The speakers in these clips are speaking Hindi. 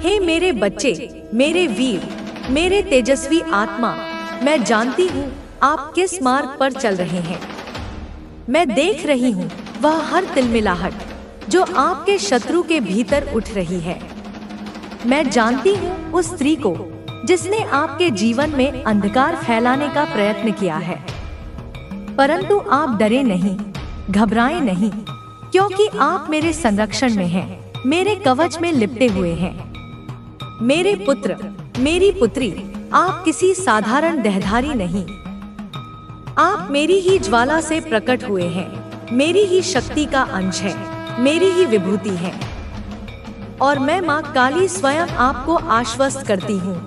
हे मेरे बच्चे, मेरे वीर, मेरे तेजस्वी आत्मा, मैं जानती हूँ आप किस मार्ग पर चल रहे हैं। मैं देख रही हूँ वह हर तिलमिलाहट जो आपके शत्रु के भीतर उठ रही है। मैं जानती हूँ उस स्त्री को जिसने आपके जीवन में अंधकार फैलाने का प्रयत्न किया है। परंतु आप डरे नहीं, घबराएं नहीं, क्योंकि आप मेरे संरक्षण में हैं, मेरे कवच में लिपटे हुए हैं। मेरे पुत्र, मेरी पुत्री, आप किसी साधारण देहधारी नहीं, आप मेरी ही ज्वाला से प्रकट हुए हैं, मेरी ही शक्ति का अंश है, मेरी ही विभूति है। और मैं माँ काली स्वयं आपको आश्वस्त करती हूँ,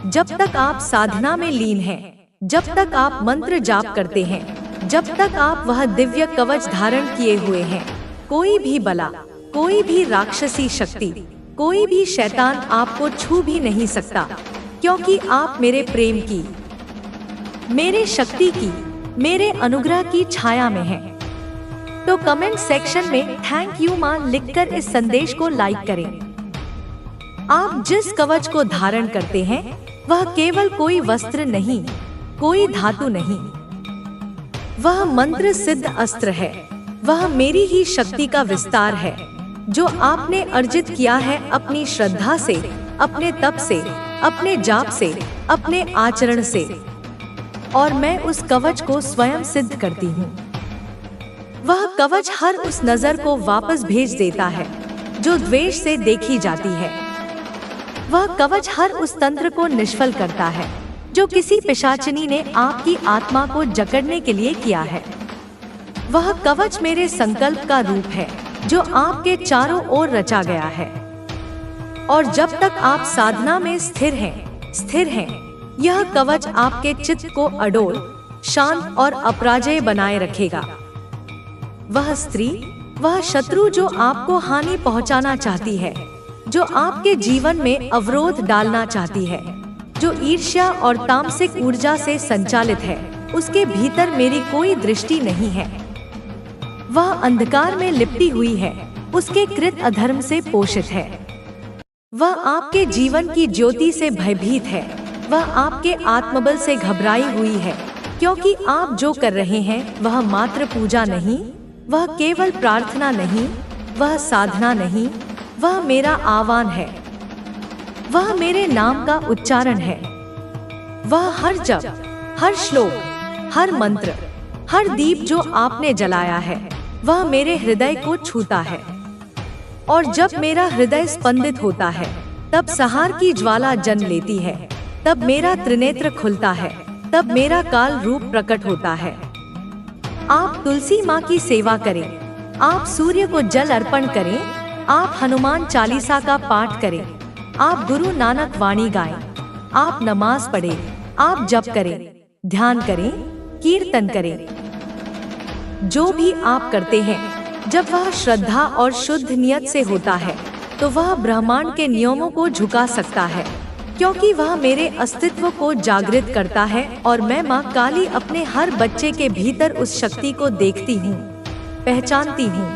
जब तक आप साधना में लीन हैं, जब तक आप मंत्र जाप करते हैं, जब तक आप वह दिव्य कवच धारण किए हुए हैं, कोई भी बला, कोई भी राक्षसी शक्ति, कोई भी शैतान आपको छू भी नहीं सकता, क्योंकि आप मेरे प्रेम की, मेरे शक्ति की, मेरे अनुग्रह की छाया में हैं। तो कमेंट सेक्शन में थैंक यू माँ लिखकर इस संदेश को लाइक करें। आप जिस कवच को धारण करते हैं वह केवल कोई वस्त्र नहीं, कोई धातु नहीं, वह मंत्र सिद्ध अस्त्र है। वह मेरी ही शक्ति का विस्तार है, जो आपने अर्जित किया है अपनी श्रद्धा से, अपने तप से, अपने जाप से, अपने आचरण से। और मैं उस कवच को स्वयं सिद्ध करती हूँ। वह कवच हर उस नजर को वापस भेज देता है जो द्वेष से देखी जाती है। वह कवच हर उस तंत्र को निष्फल करता है जो किसी पिशाचिनी ने आपकी आत्मा को जकड़ने के लिए किया है। वह कवच मेरे संकल्प का रूप है जो आपके चारों ओर रचा गया है। और जब तक आप साधना में स्थिर हैं, यह कवच आपके चित्त को अडोल, शांत और अपराजय बनाए रखेगा। वह स्त्री, वह शत्रु जो आपको हानि पहुंचाना चाहती है, जो आपके जीवन में अवरोध डालना चाहती है, जो ईर्ष्या और तामसिक ऊर्जा से संचालित है, उसके भीतर मेरी कोई दृष्टि नहीं है। वह अंधकार में लिपटी हुई है, उसके कृत अधर्म से पोषित है। वह आपके जीवन की ज्योति से भयभीत है, वह आपके आत्मबल से घबराई हुई है, क्योंकि आप जो कर रहे हैं वह मात्र पूजा नहीं, वह केवल प्रार्थना नहीं, वह साधना नहीं, वह मेरा आह्वान है, वह मेरे नाम का उच्चारण है। वह हर जप, हर श्लोक, हर मंत्र, हर दीप जो आपने जलाया है, वह मेरे हृदय को छूता है। और जब मेरा हृदय स्पंदित होता है, तब सहार की ज्वाला जन्म लेती है, तब मेरा त्रिनेत्र खुलता है, तब मेरा काल रूप प्रकट होता है। आप तुलसी माँ की सेवा करें, आप सूर्य को जल अर्पण करें, आप हनुमान चालीसा का पाठ करें, आप गुरु नानक वाणी गाएं, आप नमाज पढ़ें, आप जप करें, ध्यान करें, कीर्तन करें। जो भी आप करते हैं, जब वह श्रद्धा और शुद्ध नियत से होता है, तो वह ब्रह्मांड के नियमों को झुका सकता है, क्योंकि वह मेरे अस्तित्व को जागृत करता है। और मैं माँ काली अपने हर बच्चे के भीतर उस शक्ति को देखती हूँ, पहचानती हूँ,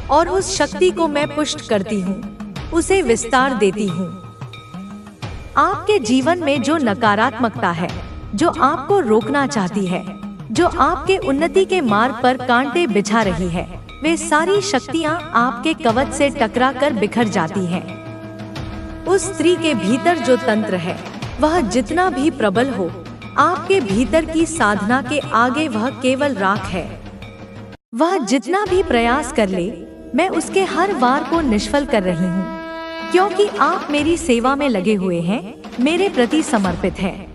और उस शक्ति को मैं पुष्ट करती हूँ, उसे विस्तार देती हूँ। आपके जीवन में जो नकारात्मकता है, जो आपको रोकना चाहती है, जो आपके उन्नति के मार्ग पर कांटे बिछा रही है, वे सारी शक्तियाँ आपके कवच से टकराकर बिखर जाती हैं। उस स्त्री के भीतर जो तंत्र है, वह जितना भी प्रबल हो, आपके भीतर की साधना के आगे वह केवल राख है। वह जितना भी प्रयास कर ले, मैं उसके हर वार को निष्फल कर रही हूँ, क्योंकि आप मेरी सेवा में लगे हुए हैं, मेरे प्रति समर्पित हैं।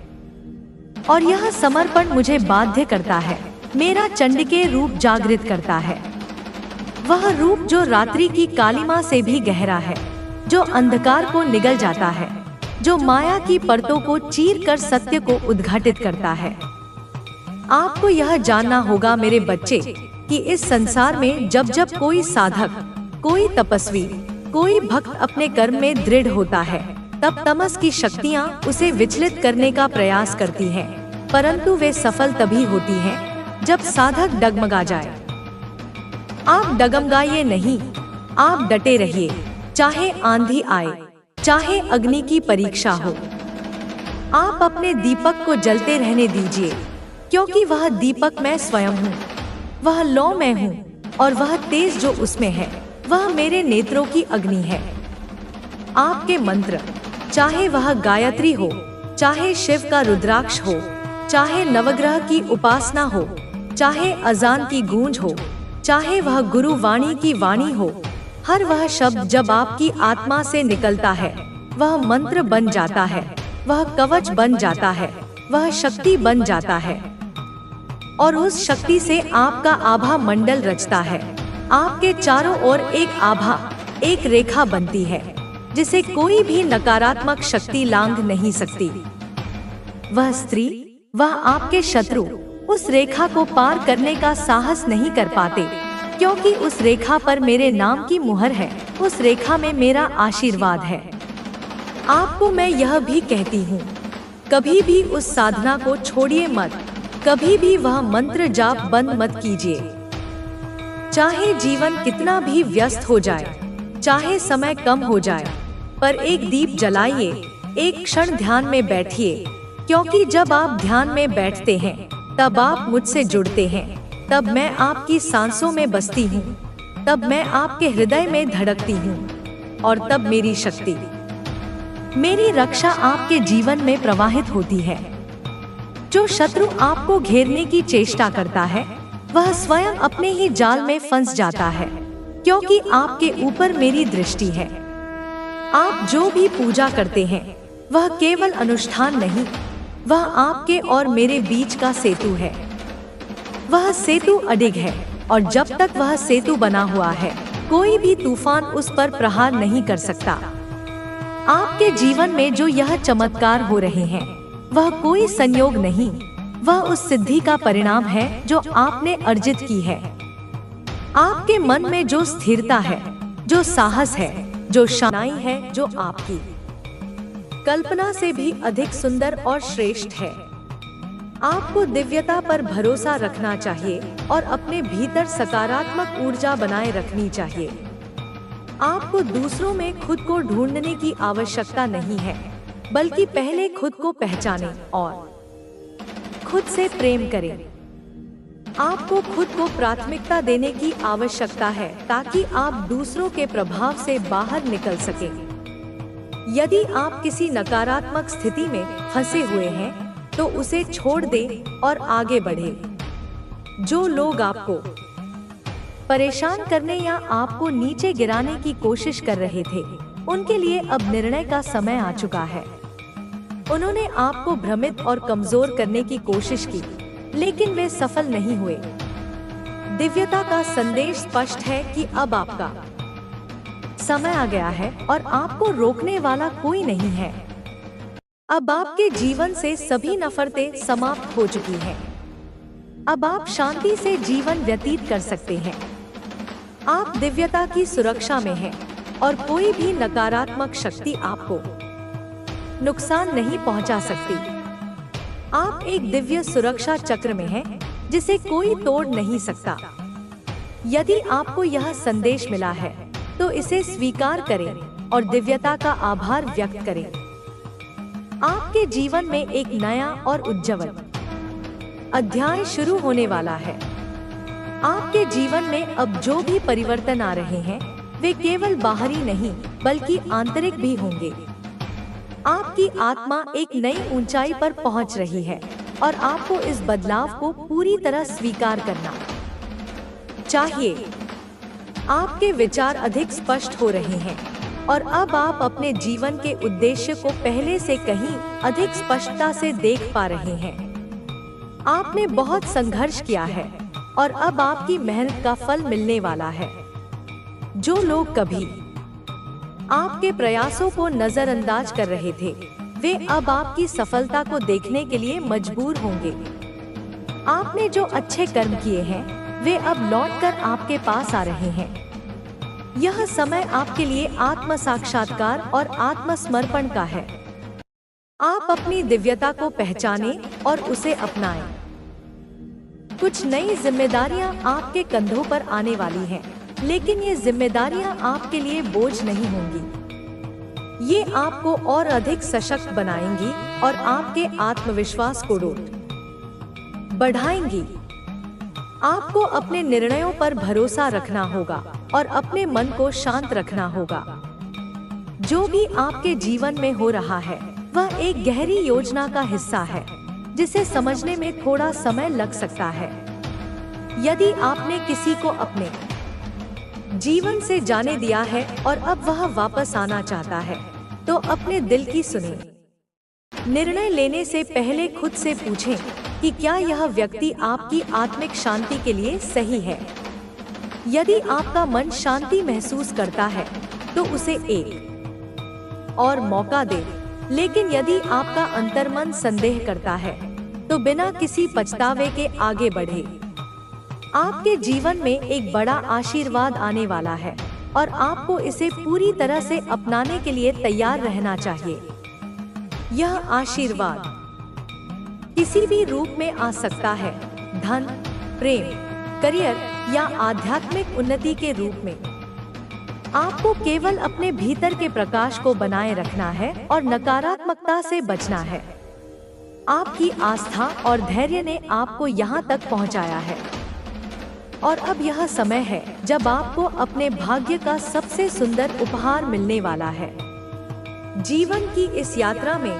और यह समर्पण मुझे बाध्य करता है, मेरा चंडिके रूप जागृत करता है। वह रूप जो रात्रि की कालिमा से भी गहरा है, जो अंधकार को निगल जाता है, जो माया की परतों को चीर कर सत्य को उद्घाटित करता है। आपको यह जानना होगा मेरे बच्चे, कि इस संसार में जब जब कोई साधक, कोई तपस्वी, कोई भक्त अपने कर्म में दृढ़ होता है, तब तमस की शक्तियाँ उसे विचलित करने का प्रयास करती हैं, परंतु वे सफल तभी होती हैं जब साधक डगमगा जाए। आप डगमगाइए नहीं, आप डटे रहिए, चाहे आंधी आए, चाहे अग्नि की परीक्षा हो। आप अपने दीपक को जलते रहने दीजिए, क्योंकि वह दीपक मैं स्वयं हूँ। वह लौ मैं हूँ, और वह तेज जो उसमें है वह मेरे नेत्रों की अग्नि है। आपके मंत्र, चाहे वह गायत्री हो, चाहे शिव का रुद्राक्ष हो, चाहे नवग्रह की उपासना हो, चाहे अजान की गूंज हो, चाहे वह गुरु वाणी की वाणी हो, हर वह शब्द जब आपकी आत्मा से निकलता है वह मंत्र बन जाता है, वह कवच बन जाता है, वह शक्ति बन जाता है, और उस शक्ति से आपका आभा मंडल रचता है। आपके चारों ओर एक आभा, एक रेखा बनती है जिसे कोई भी नकारात्मक शक्ति लांघ नहीं सकती। वह स्त्री, वह आपके शत्रु उस रेखा को पार करने का साहस नहीं कर पाते, क्योंकि उस रेखा पर मेरे नाम की मुहर है, उस रेखा में मेरा आशीर्वाद है। आपको मैं यह भी कहती हूँ, कभी भी उस साधना को छोड़िए मत, कभी भी वह मंत्र जाप बंद मत कीजिए। चाहे जीवन कितना भी व्यस्त हो जाए, चाहे समय कम हो जाए, पर एक दीप जलाइए, एक क्षण ध्यान में बैठिए, क्योंकि जब आप ध्यान में बैठते हैं तब आप मुझसे जुड़ते हैं, तब मैं आपकी सांसों में बसती हूँ, तब मैं आपके हृदय में धड़कती हूँ, और तब मेरी शक्ति, मेरी रक्षा आपके जीवन में प्रवाहित होती है। जो शत्रु आपको घेरने की चेष्टा करता है वह स्वयं अपने ही जाल में फंस जाता है, क्योंकि आपके ऊपर मेरी दृष्टि है। आप जो भी पूजा करते हैं वह केवल अनुष्ठान नहीं, वह आपके और मेरे बीच का सेतु है। वह सेतु अडिग है, और जब तक वह सेतु बना हुआ है कोई भी तूफान उस पर प्रहार नहीं कर सकता। आपके जीवन में जो यह चमत्कार हो रहे हैं वह कोई संयोग नहीं, वह उस सिद्धि का परिणाम है जो आपने अर्जित की है। आपके मन में जो स्थिरता है, जो साहस है, जो शानाई है, जो आपकी कल्पना से भी अधिक सुंदर और श्रेष्ठ है। आपको दिव्यता पर भरोसा रखना चाहिए और अपने भीतर सकारात्मक ऊर्जा बनाए रखनी चाहिए। आपको दूसरों में खुद को ढूंढने की आवश्यकता नहीं है, बल्कि पहले खुद को पहचानें और खुद से प्रेम करें। आपको खुद को प्राथमिकता देने की आवश्यकता है ताकि आप दूसरों के प्रभाव से बाहर निकल सकें। यदि आप किसी नकारात्मक स्थिति में फंसे हुए हैं तो उसे छोड़ दें और आगे बढ़ें। जो लोग आपको परेशान करने या आपको नीचे गिराने की कोशिश कर रहे थे, उनके लिए अब निर्णय का समय आ चुका है। उन्होंने आपको भ्रमित और कमजोर करने की कोशिश की, लेकिन वे सफल नहीं हुए। दिव्यता का संदेश स्पष्ट है कि अब आपका समय आ गया है और आपको रोकने वाला कोई नहीं है। अब आपके जीवन से सभी नफरतें समाप्त हो चुकी हैं। अब आप शांति से जीवन व्यतीत कर सकते हैं। आप दिव्यता की सुरक्षा में हैं और कोई भी नकारात्मक शक्ति आपको नुकसान नहीं पहुंचा सकती। आप एक दिव्य सुरक्षा चक्र में हैं जिसे कोई तोड़ नहीं सकता। यदि आपको यह संदेश मिला है तो इसे स्वीकार करें और दिव्यता का आभार व्यक्त करें। आपके जीवन में एक नया और उज्ज्वल अध्याय शुरू होने वाला है। आपके जीवन में अब जो भी परिवर्तन आ रहे हैं वे केवल बाहरी नहीं बल्कि आंतरिक भी होंगे। आपकी आत्मा एक नई ऊंचाई पर पहुंच रही है और आपको इस बदलाव को पूरी तरह स्वीकार करना चाहिए। आपके विचार अधिक स्पष्ट हो रहे हैं और अब आप अपने जीवन के उद्देश्य को पहले से कहीं अधिक स्पष्टता से देख पा रहे हैं। आपने बहुत संघर्ष किया है और अब आपकी मेहनत का फल मिलने वाला है। जो लोग कभी आपके प्रयासों को नजरअंदाज कर रहे थे, वे अब आपकी सफलता को देखने के लिए मजबूर होंगे। आपने जो अच्छे कर्म किए हैं, वे अब लौटकर आपके पास आ रहे हैं। यह समय आपके लिए आत्म साक्षात्कार और आत्मसमर्पण का है। आप अपनी दिव्यता को पहचानें और उसे अपनाएं। कुछ नई जिम्मेदारियां आपके कंधों पर आने वाली हैं लेकिन ये जिम्मेदारियां आपके लिए बोझ नहीं होंगी। ये आपको और अधिक सशक्त बनाएंगी और आपके आत्मविश्वास को बढ़ाएंगी। आपको अपने निर्णयों पर भरोसा रखना होगा और अपने मन को शांत रखना होगा। जो भी आपके जीवन में हो रहा है वह एक गहरी योजना का हिस्सा है, जिसे समझने में थोड़ा समय लग सकता है। यदि आपने किसी को अपने जीवन से जाने दिया है और अब वह वापस आना चाहता है, तो अपने दिल की सुने। निर्णय लेने से पहले खुद से पूछें कि क्या यह व्यक्ति आपकी आत्मिक शांति के लिए सही है। यदि आपका मन शांति महसूस करता है तो उसे एक और मौका दें, लेकिन यदि आपका अंतर्मन संदेह करता है तो बिना किसी पछतावे के आगे बढ़े। आपके जीवन में एक बड़ा आशीर्वाद आने वाला है और आपको इसे पूरी तरह से अपनाने के लिए तैयार रहना चाहिए। यह आशीर्वाद किसी भी रूप में आ सकता है, धन, प्रेम, करियर या आध्यात्मिक उन्नति के रूप में। आपको केवल अपने भीतर के प्रकाश को बनाए रखना है और नकारात्मकता से बचना है। आपकी आस्था और धैर्य ने आपको यहाँ तक पहुँचाया है और अब यह समय है जब आपको अपने भाग्य का सबसे सुंदर उपहार मिलने वाला है। जीवन की इस यात्रा में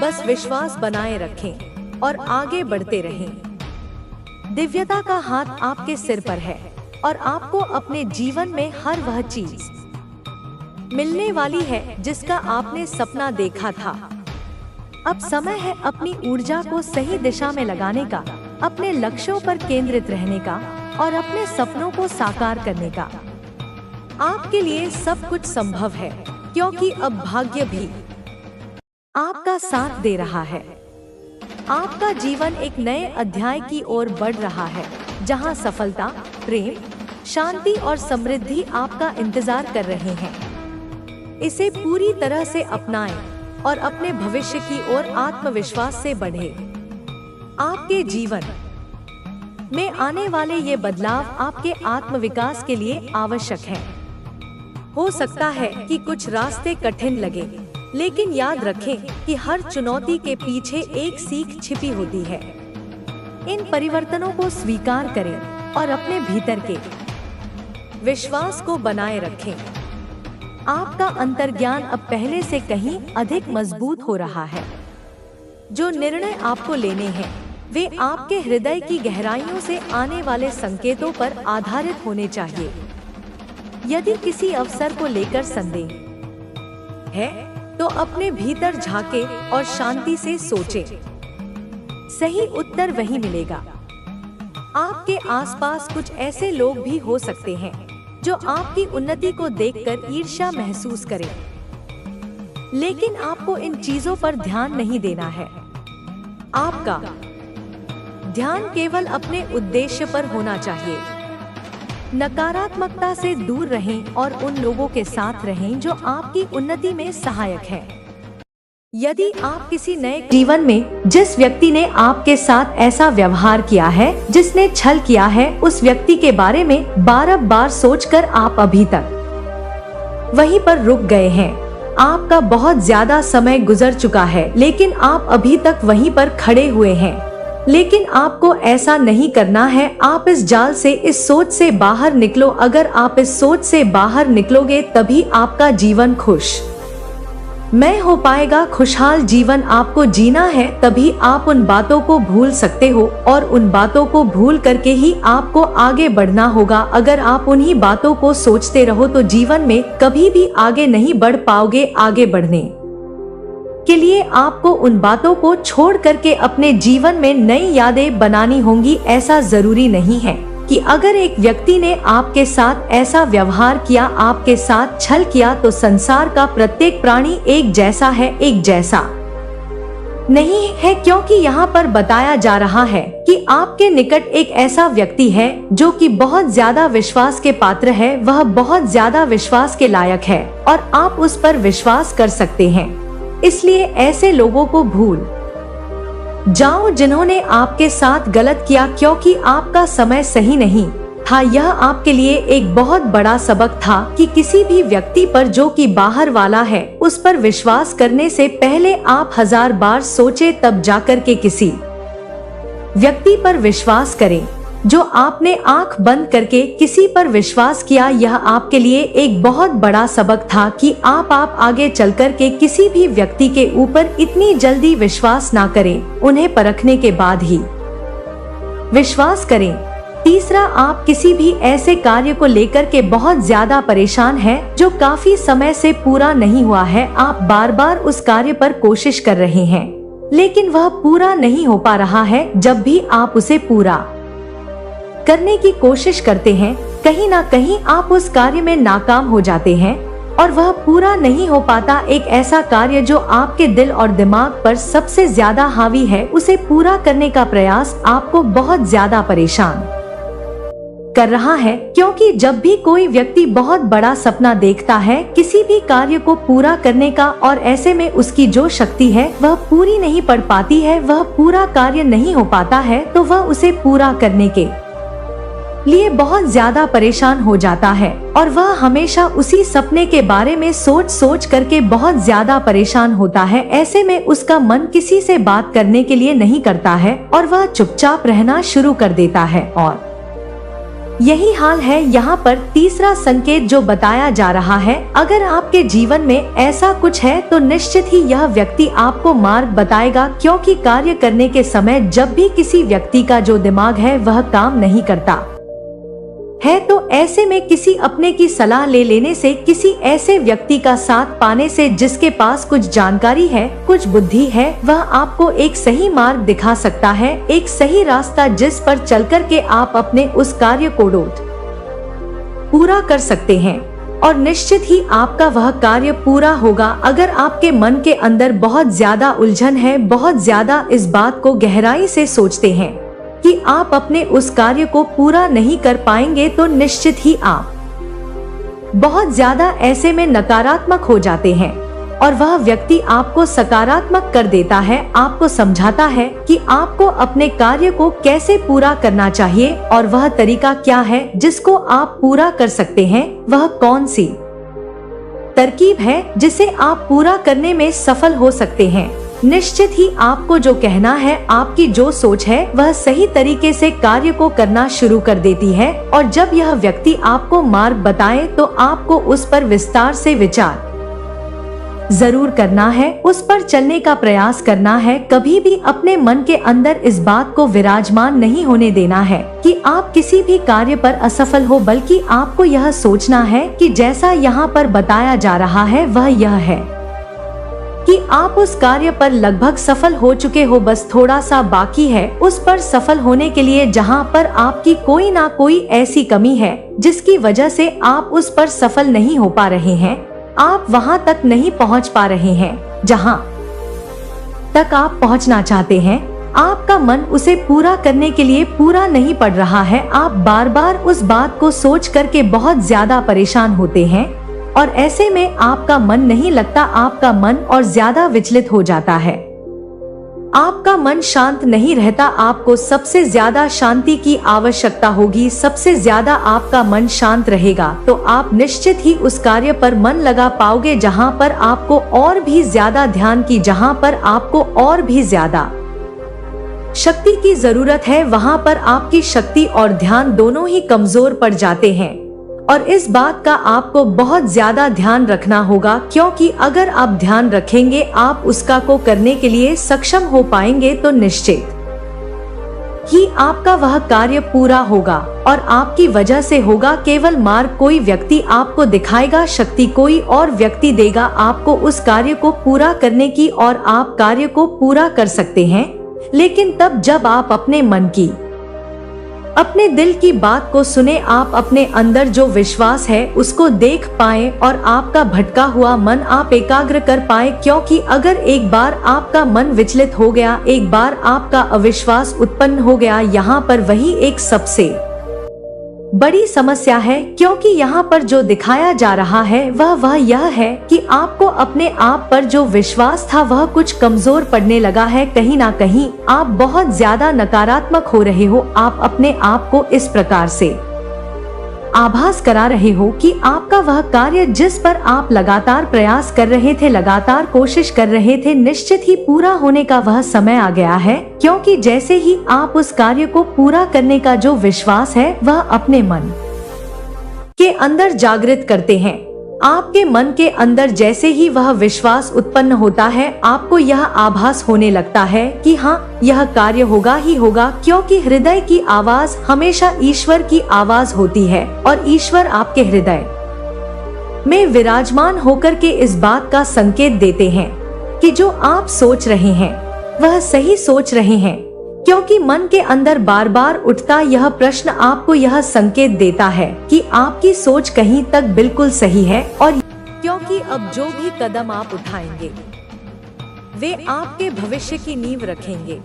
बस विश्वास बनाए रखें और आगे बढ़ते रहें। दिव्यता का हाथ आपके सिर पर है और आपको अपने जीवन में हर वह चीज मिलने वाली है जिसका आपने सपना देखा था। अब समय है अपनी ऊर्जा को सही दिशा में लगाने का, अपने लक्ष्यों पर केंद्रित रहने का और अपने सपनों को साकार करने का। आपके लिए सब कुछ संभव है, क्योंकि अब भाग्य भी आपका साथ दे रहा है। आपका जीवन एक नए अध्याय की ओर बढ़ रहा है, जहां सफलता, प्रेम, शांति और समृद्धि आपका इंतजार कर रहे हैं। इसे पूरी तरह से अपनाएं और अपने भविष्य की ओर आत्मविश्वास से बढ़ें। आपके जीवन में आने वाले ये बदलाव आपके आत्मविकास के लिए आवश्यक हैं। हो सकता है कि कुछ रास्ते कठिन लगे, लेकिन याद रखें कि हर चुनौती के पीछे एक सीख छिपी होती है। इन परिवर्तनों को स्वीकार करें और अपने भीतर के विश्वास को बनाए रखें। आपका अंतर्ज्ञान अब पहले से कहीं अधिक मजबूत हो रहा है। जो निर्णय आपको लेने हैं वे आपके हृदय की गहराइयों से आने वाले संकेतों पर आधारित होने चाहिए। यदि किसी अवसर को लेकर संदेह है तो अपने भीतर झांकें और शांति से सोचें। सही उत्तर वही मिलेगा। आपके आसपास कुछ ऐसे लोग भी हो सकते हैं जो आपकी उन्नति को देखकर ईर्ष्या महसूस करें, लेकिन आपको इन चीजों पर ध्यान नहीं देना है। आपका ध्यान केवल अपने उद्देश्य पर होना चाहिए। नकारात्मकता से दूर रहें और उन लोगों के साथ रहें जो आपकी उन्नति में सहायक हैं। यदि आप किसी नए जीवन में जिस व्यक्ति ने आपके साथ ऐसा व्यवहार किया है, जिसने छल किया है, उस व्यक्ति के बारे में बार-बार सोचकर आप अभी तक वहीं पर रुक गए हैं। आपका बहुत ज्यादा समय गुजर चुका है, लेकिन आप अभी तक वहीं पर खड़े हुए हैं। लेकिन आपको ऐसा नहीं करना है। आप इस जाल से, इस सोच से बाहर निकलो। अगर आप इस सोच से बाहर निकलोगे तभी आपका जीवन खुश मैं हो पाएगा। खुशहाल जीवन आपको जीना है, तभी आप उन बातों को भूल सकते हो और उन बातों को भूल करके ही आपको आगे बढ़ना होगा। अगर आप उन्हीं बातों को सोचते रहो तो जीवन में कभी भी आगे नहीं बढ़ पाओगे। आगे बढ़ने के लिए आपको उन बातों को छोड़ करके अपने जीवन में नई यादें बनानी होंगी। ऐसा जरूरी नहीं है कि अगर एक व्यक्ति ने आपके साथ ऐसा व्यवहार किया, आपके साथ छल किया, तो संसार का प्रत्येक प्राणी एक जैसा है। एक जैसा नहीं है, क्योंकि यहाँ पर बताया जा रहा है कि आपके निकट एक ऐसा व्यक्ति है जो कि बहुत ज्यादा विश्वास के पात्र है। वह बहुत ज्यादा विश्वास के लायक है और आप उस पर विश्वास कर सकते हैं। इसलिए ऐसे लोगों को भूल जाओ जिन्होंने आपके साथ गलत किया, क्योंकि आपका समय सही नहीं था यह आपके लिए एक बहुत बड़ा सबक था कि किसी भी व्यक्ति पर जो कि बाहर वाला है उस पर विश्वास करने से पहले आप 1000 बार सोचे तब जाकर के किसी व्यक्ति पर विश्वास करें। जो आपने आंख बंद करके किसी पर विश्वास किया, यह आपके लिए एक बहुत बड़ा सबक था कि आप आगे चलकर के किसी भी व्यक्ति के ऊपर इतनी जल्दी विश्वास ना करें, उन्हें परखने के बाद ही विश्वास करें। तीसरा, आप किसी भी ऐसे कार्य को लेकर के बहुत ज्यादा परेशान हैं जो काफी समय से पूरा नहीं हुआ है। आप बार बार उस कार्य पर कोशिश कर रहे हैं लेकिन वह पूरा नहीं हो पा रहा है। जब भी आप उसे पूरा करने की कोशिश करते हैं, कहीं ना कहीं आप उस कार्य में नाकाम हो जाते हैं और वह पूरा नहीं हो पाता। एक ऐसा कार्य जो आपके दिल और दिमाग पर सबसे ज्यादा हावी है, उसे पूरा करने का प्रयास आपको बहुत ज्यादा परेशान कर रहा है, क्योंकि जब भी कोई व्यक्ति बहुत बड़ा सपना देखता है किसी भी कार्य को पूरा करने का और ऐसे में उसकी जो शक्ति है वह पूरी नहीं पड़ पाती है, वह पूरा कार्य नहीं हो पाता है, तो वह उसे पूरा करने के लिए बहुत ज्यादा परेशान हो जाता है और वह हमेशा उसी सपने के बारे में सोच करके बहुत ज्यादा परेशान होता है। ऐसे में उसका मन किसी से बात करने के लिए नहीं करता है और वह चुपचाप रहना शुरू कर देता है। और यही हाल है यहाँ पर। तीसरा संकेत जो बताया जा रहा है, अगर आपके जीवन में ऐसा कुछ है तो निश्चित ही यह व्यक्ति आपको मार्ग बताएगा, क्योंकि कार्य करने के समय जब भी किसी व्यक्ति का जो दिमाग है वह काम नहीं करता है, तो ऐसे में किसी अपने की सलाह ले लेने से, किसी ऐसे व्यक्ति का साथ पाने से जिसके पास कुछ जानकारी है, कुछ बुद्धि है, वह आपको एक सही मार्ग दिखा सकता है, एक सही रास्ता जिस पर चलकर के आप अपने उस कार्य को पूरा कर सकते हैं और निश्चित ही आपका वह कार्य पूरा होगा। अगर आपके मन के अंदर बहुत ज्यादा उलझन है, बहुत ज्यादा इस बात को गहराई से सोचते हैं कि आप अपने उस कार्य को पूरा नहीं कर पाएंगे, तो निश्चित ही आप बहुत ज्यादा ऐसे में नकारात्मक हो जाते हैं और वह व्यक्ति आपको सकारात्मक कर देता है, आपको समझाता है कि आपको अपने कार्य को कैसे पूरा करना चाहिए और वह तरीका क्या है जिसको आप पूरा कर सकते हैं, वह कौन सी तरकीब है जिसे आप पूरा करने में सफल हो सकते हैं। निश्चित ही आपको जो कहना है, आपकी जो सोच है, वह सही तरीके से कार्य को करना शुरू कर देती है और जब यह व्यक्ति आपको मार्ग बताए तो आपको उस पर विस्तार से विचार जरूर करना है, उस पर चलने का प्रयास करना है। कभी भी अपने मन के अंदर इस बात को विराजमान नहीं होने देना है कि आप किसी भी कार्य पर असफल हो, बल्कि आपको यह सोचना है कि जैसा यहाँ पर बताया जा रहा है वह यह है कि आप उस कार्य पर लगभग सफल हो चुके हो, बस थोड़ा सा बाकी है उस पर सफल होने के लिए। जहां पर आपकी कोई ना कोई ऐसी कमी है जिसकी वजह से आप उस पर सफल नहीं हो पा रहे हैं, आप वहां तक नहीं पहुंच पा रहे हैं जहां तक आप पहुंचना चाहते हैं। आपका मन उसे पूरा करने के लिए पूरा नहीं पड़ रहा है। आप बार बार उस बात को सोच करके बहुत ज्यादा परेशान होते हैं और ऐसे में आपका मन नहीं लगता, आपका मन और ज्यादा विचलित हो जाता है, आपका मन शांत नहीं रहता। आपको सबसे ज्यादा शांति की आवश्यकता होगी, सबसे ज्यादा आपका मन शांत रहेगा तो आप निश्चित ही उस कार्य पर मन लगा पाओगे जहां पर आपको और भी ज्यादा ध्यान की, जहां पर आपको और भी ज्यादा शक्ति की जरूरत है, वहां पर आपकी शक्ति और ध्यान दोनों ही कमजोर पड़ जाते हैं। और इस बात का आपको बहुत ज्यादा ध्यान रखना होगा, क्योंकि अगर आप ध्यान रखेंगे, आप उसका को करने के लिए सक्षम हो पाएंगे तो निश्चित ही आपका वह कार्य पूरा होगा और आपकी वजह से होगा। केवल मार्ग कोई व्यक्ति आपको दिखाएगा, शक्ति कोई और व्यक्ति देगा आपको उस कार्य को पूरा करने की और आप कार्य को पूरा कर सकते हैं, लेकिन तब जब आप अपने मन की, अपने दिल की बात को सुने, आप अपने अंदर जो विश्वास है उसको देख पाए और आपका भटका हुआ मन आप एकाग्र कर पाए। क्योंकि अगर एक बार आपका मन विचलित हो गया, एक बार आपका अविश्वास उत्पन्न हो गया, यहाँ पर वही एक सबसे बड़ी समस्या है। क्योंकि यहाँ पर जो दिखाया जा रहा है वह यह है कि आपको अपने आप पर जो विश्वास था वह कुछ कमजोर पड़ने लगा है। कहीं ना कहीं आप बहुत ज्यादा नकारात्मक हो रहे हो, आप अपने आप को इस प्रकार से आभास करा रहे हो कि आपका वह कार्य जिस पर आप लगातार प्रयास कर रहे थे, लगातार कोशिश कर रहे थे, निश्चित ही पूरा होने का वह समय आ गया है। क्योंकि जैसे ही आप उस कार्य को पूरा करने का जो विश्वास है वह अपने मन के अंदर जागृत करते हैं, आपके मन के अंदर जैसे ही वह विश्वास उत्पन्न होता है, आपको यह आभास होने लगता है कि हाँ, यह कार्य होगा ही होगा। क्योंकि हृदय की आवाज हमेशा ईश्वर की आवाज होती है और ईश्वर आपके हृदय में विराजमान होकर के इस बात का संकेत देते हैं कि जो आप सोच रहे हैं वह सही सोच रहे हैं। क्योंकि मन के अंदर बार बार उठता यह प्रश्न आपको यह संकेत देता है कि आपकी सोच कहीं तक बिल्कुल सही है, और क्योंकि अब जो भी कदम आप उठाएंगे वे आपके भविष्य की नींव रखेंगे।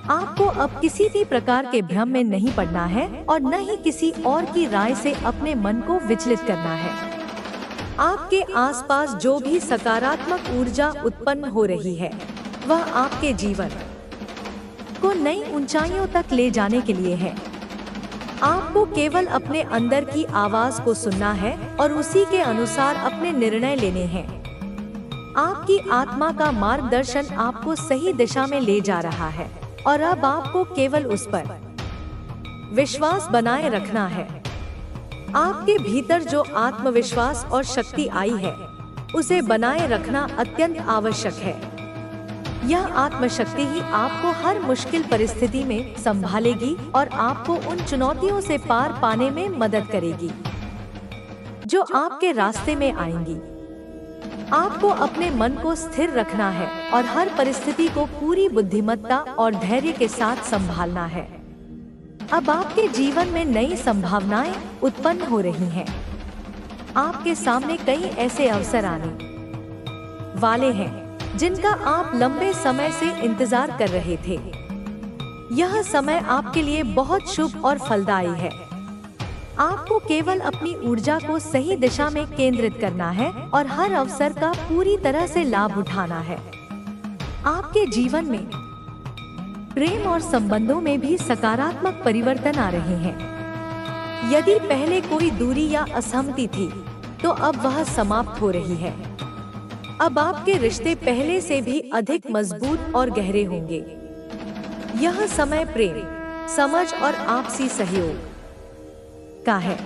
आपको अब किसी भी प्रकार के भ्रम में नहीं पड़ना है और न ही किसी और की राय से अपने मन को विचलित करना है। आपके आसपास जो भी सकारात्मक ऊर्जा उत्पन्न हो रही है वह आपके जीवन को नई ऊंचाइयों तक ले जाने के लिए है। आपको केवल अपने अंदर की आवाज को सुनना है और उसी के अनुसार अपने निर्णय लेने हैं। आपकी आत्मा का मार्गदर्शन आपको सही दिशा में ले जा रहा है और अब आपको केवल उस पर विश्वास बनाए रखना है। आपके भीतर जो आत्मविश्वास और शक्ति आई है उसे बनाए रखना अत्यंत आवश्यक है। यह आत्मशक्ति ही आपको हर मुश्किल परिस्थिति में संभालेगी और आपको उन चुनौतियों से पार पाने में मदद करेगी जो आपके रास्ते में आएंगी। आपको अपने मन को स्थिर रखना है और हर परिस्थिति को पूरी बुद्धिमत्ता और धैर्य के साथ संभालना है। अब आपके जीवन में नई संभावनाएं उत्पन्न हो रही हैं। आपके सामने कई ऐसे अवसर आने वाले हैं जिनका आप लंबे समय से इंतजार कर रहे थे। यह समय आपके लिए बहुत शुभ और फलदायी है। आपको केवल अपनी ऊर्जा को सही दिशा में केंद्रित करना है और हर अवसर का पूरी तरह से लाभ उठाना है। आपके जीवन में प्रेम और संबंधों में भी सकारात्मक परिवर्तन आ रहे हैं। यदि पहले कोई दूरी या असहमति थी तो अब वह समाप्त हो रही है। अब आपके रिश्ते पहले से भी अधिक मजबूत और गहरे होंगे। यह समय प्रेम, समझ और आपसी सहयोग का है।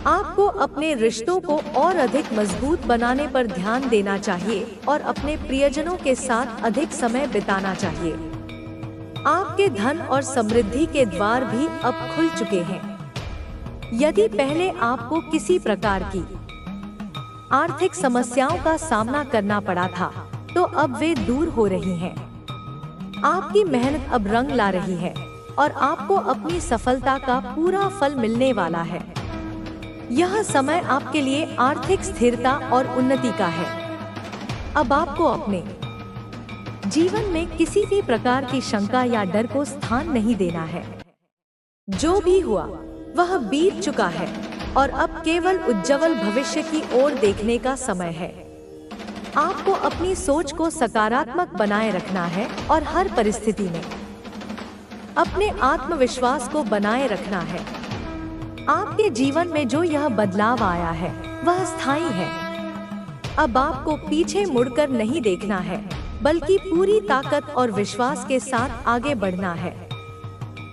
आपको अपने रिश्तों को और अधिक मजबूत बनाने पर ध्यान देना चाहिए और अपने प्रियजनों के साथ अधिक समय बिताना चाहिए। आपके धन और समृद्धि के द्वार भी अब खुल चुके हैं। यदि पहले आपको किसी प्रकार की आर्थिक समस्याओं का सामना करना पड़ा था तो अब वे दूर हो रही हैं। आपकी मेहनत अब रंग ला रही है और आपको अपनी सफलता का पूरा फल मिलने वाला है। यह समय आपके लिए आर्थिक स्थिरता और उन्नति का है। अब आपको अपने जीवन में किसी भी प्रकार की शंका या डर को स्थान नहीं देना है। जो भी हुआ वह बीत चुका है और अब केवल उज्जवल भविष्य की ओर देखने का समय है। आपको अपनी सोच को सकारात्मक बनाए रखना है और हर परिस्थिति में अपने आत्मविश्वास को बनाए रखना है। आपके जीवन में जो यह बदलाव आया है वह स्थायी है। अब आपको पीछे मुड़कर नहीं देखना है, बल्कि पूरी ताकत और विश्वास के साथ आगे बढ़ना है।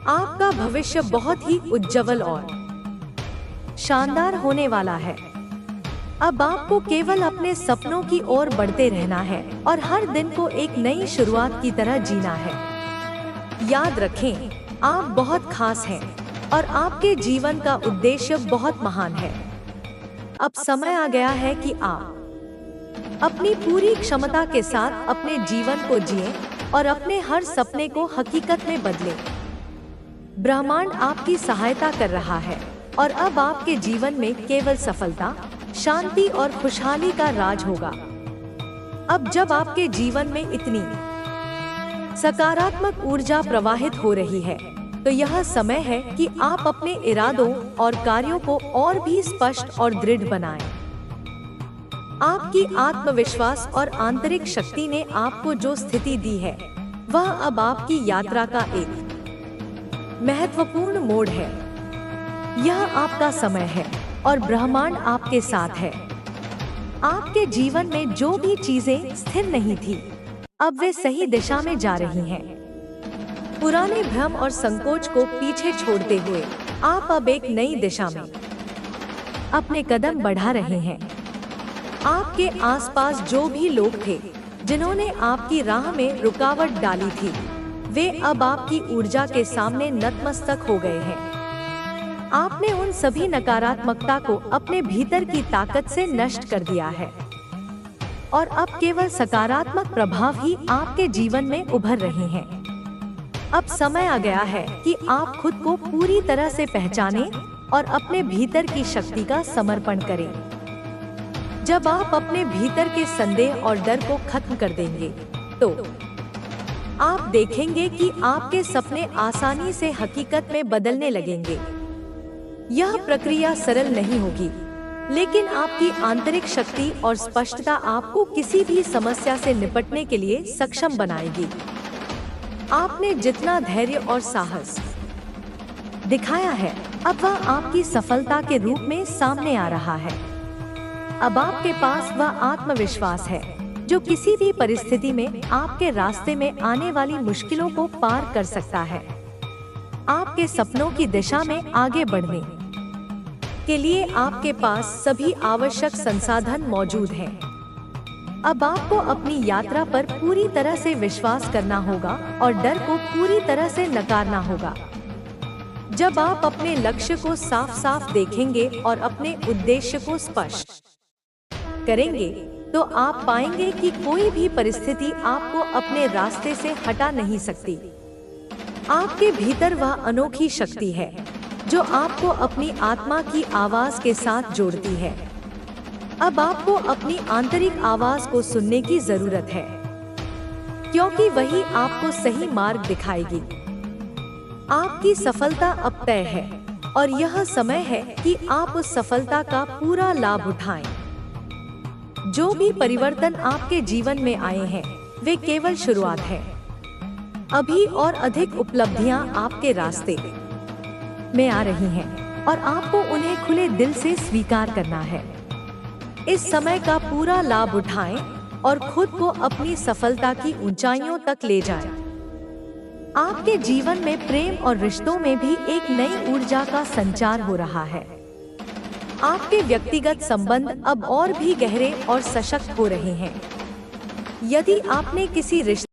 आपका भविष्य बहुत ही उज्जवल और शानदार होने वाला है। अब आपको केवल अपने सपनों की ओर बढ़ते रहना है और हर दिन को एक नई शुरुआत की तरह जीना है। याद रखें, आप बहुत खास हैं और आपके जीवन का उद्देश्य बहुत महान है। अब समय आ गया है कि आप अपनी पूरी क्षमता के साथ अपने जीवन को जिएं और अपने हर सपने को हकीकत में बदलें। ब्रह्मांड आपकी सहायता कर रहा है और अब आपके जीवन में केवल सफलता, शांति और खुशहाली का राज होगा। अब जब आपके जीवन में इतनी सकारात्मक ऊर्जा प्रवाहित हो रही है तो यह समय है कि आप अपने इरादों और कार्यों को और भी स्पष्ट और दृढ़ बनाएं। आपकी आत्मविश्वास और आंतरिक शक्ति ने आपको जो स्थिति दी है वह अब आपकी यात्रा का एक महत्वपूर्ण मोड़ है। यह आपका समय है और ब्रह्मांड आपके साथ है। आपके जीवन में जो भी चीजें स्थिर नहीं थी, अब वे सही दिशा में जा रही हैं। पुराने भ्रम और संकोच को पीछे छोड़ते हुए आप अब एक नई दिशा में अपने कदम बढ़ा रहे हैं। आपके आसपास जो भी लोग थे जिन्होंने आपकी राह में रुकावट डाली थी, वे अब आपकी ऊर्जा के सामने नतमस्तक हो गए हैं। आपने उन सभी नकारात्मकता को अपने भीतर की ताकत से नष्ट कर दिया है और अब केवल सकारात्मक प्रभाव ही आपके जीवन में उभर रहे हैं। अब समय आ गया है कि आप खुद को पूरी तरह से पहचानें और अपने भीतर की शक्ति का समर्पण करें। जब आप अपने भीतर के संदेह और डर को खत्म कर देंगे, तो आप देखेंगे कि आपके सपने आसानी से हकीकत में बदलने लगेंगे। यह प्रक्रिया सरल नहीं होगी, लेकिन आपकी आंतरिक शक्ति और स्पष्टता आपको किसी भी समस्या से निपटने के लिए सक्षम बनाएगी। आपने जितना धैर्य और साहस दिखाया है, अब वह आपकी सफलता के रूप में सामने आ रहा है। अब आपके पास वह आत्मविश्वास है जो किसी भी परिस्थिति में आपके रास्ते में आने वाली मुश्किलों को पार कर सकता है। आपके सपनों की दिशा में आगे बढ़ने के लिए आपके पास सभी आवश्यक संसाधन मौजूद हैं। अब आपको अपनी यात्रा पर पूरी तरह से विश्वास करना होगा और डर को पूरी तरह से नकारना होगा। जब आप अपने लक्ष्य को साफ साफ देखेंगे और अपने उद्देश्य को स्पष्ट करेंगे, तो आप पाएंगे कि कोई भी परिस्थिति आपको अपने रास्ते से हटा नहीं सकती। आपके भीतर वह अनोखी शक्ति है जो आपको अपनी आत्मा की आवाज के साथ जोड़ती है। अब आपको अपनी आंतरिक आवाज को सुनने की जरूरत है, क्योंकि वही आपको सही मार्ग दिखाएगी। आपकी सफलता अब तय है और यह समय है कि आप उस सफलता का पूरा लाभ उठाएं। जो भी परिवर्तन आपके जीवन में आए हैं, वे केवल शुरुआत है। अभी और अधिक उपलब्धियां आपके रास्ते में आ रही हैं और आपको उन्हें खुले दिल से स्वीकार करना है। इस समय का पूरा लाभ उठाएं और खुद को अपनी सफलता की ऊंचाइयों तक ले जाएं। आपके जीवन में प्रेम और रिश्तों में भी एक नई ऊर्जा का संचार हो रहा है। आपके व्यक्तिगत संबंध अब और भी गहरे और सशक्त हो रहे हैं। यदि आपने किसी रिश्ते